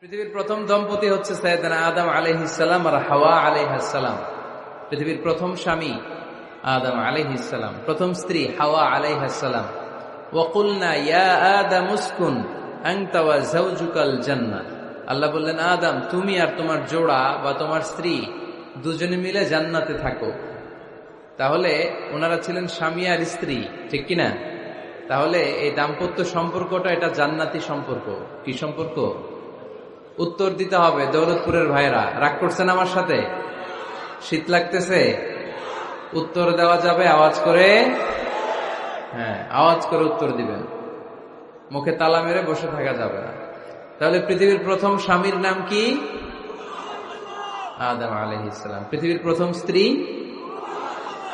পৃথিবীর প্রথম দম্পতি হচ্ছে সাইয়েদনা আদম আলাইহিস সালাম আর হাওয়া আলাইহাস সালাম। পৃথিবীর প্রথম স্বামী আদম আলাইহিস সালাম, প্রথম স্ত্রী হাওয়া আলাইহাস সালাম। ওয়া কুলনা ইয়া আদম উসকুন আনতা ওয়া যাওজুকাল জান্নাহ। আল্লাহ বললেন, আদম তুমি আর তোমার জোড়া বা তোমার স্ত্রী দুজনে মিলে জান্নাতে থাকো। তাহলে ওনারা ছিলেন স্বামী আর স্ত্রী, ঠিক কিনা? তাহলে এই দাম্পত্য সম্পর্কটা এটা জান্নাতি সম্পর্ক। কি সম্পর্ক? উত্তর দিতে হবে। দৌলতপুরের ভাইরা রাগ করছেন আমার সাথে? শীত লাগতেছে? উত্তর দেওয়া যাবে আওয়াজ করে? হ্যাঁ, আওয়াজ করে উত্তর দিবেন, মুখে তালা মেরে বসে থাকা যাবে না। তাহলে পৃথিবীর প্রথম স্বামীর নাম কি? আদম আলাইহিস সালাম। পৃথিবীর প্রথম স্ত্রী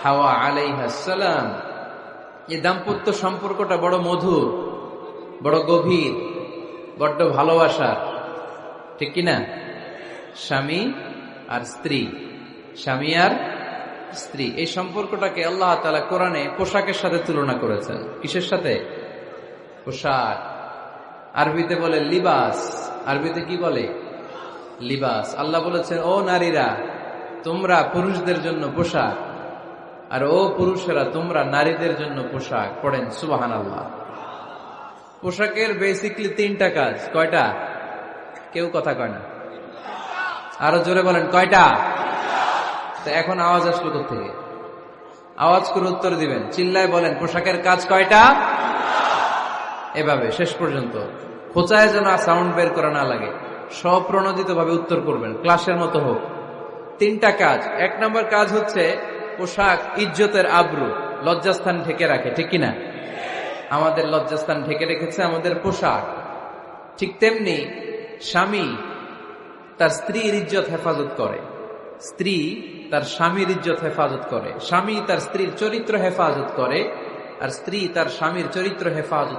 হাওয়া আলাইহাস সালাম। এই দাম্পত্য সম্পর্কটা বড় মধুর, বড় গভীর, বড্ড ভালোবাসার, ঠিক কিনা? স্বামী আর স্ত্রী, স্বামী আর স্ত্রী, এই সম্পর্কটাকে আল্লাহ তাআলা কোরআনে পোশাকের সাথে তুলনা করেছেন। কিসের সাথে? পোশাক। আরবিতে বলে লিবাস। আরবিতে কি বলে? লিবাস। আল্লাহ বলেছেন, ও নারীরা তোমরা পুরুষদের জন্য পোশাক, আর ও পুরুষেরা তোমরা নারীদের জন্য পোশাক। পড়েন সুবহানাল্লাহ। পোশাকের বেসিকলি তিনটা কাজ। কয়টা? কেউ কথা কয় না, আরো জোরে বলেন কয়টা? তো এখন আওয়াজ আসলো কোত্থেকে? আওয়াজ করে উত্তর দিবেন, চিল্লায় বলেন পোশাকের কাজ কয়টা? এভাবে শেষ পর্যন্ত খোঁচায় যেন সাউন্ড বের করা না লাগে, স্বপ্রণোদিত ভাবে উত্তর করবেন, ক্লাসের মতো হোক। তিনটা কাজ। এক নম্বর কাজ হচ্ছে পোশাক ইজ্জতের আবরু, লজ্জাস্থান ঢেকে রাখে, ঠিক কিনা? আমাদের লজ্জাস্থান ঢেকে রেখেছে আমাদের পোশাক। ঠিক তেমনি স্বামী তার স্ত্রীর ইজ্জত হেফাজত করে, স্ত্রী তার স্বামীর ইজ্জত হেফাজত করে, স্বামী তার স্ত্রীর চরিত্র হেফাজত করে, আর স্ত্রী তার স্বামীর চরিত্র হেফাজত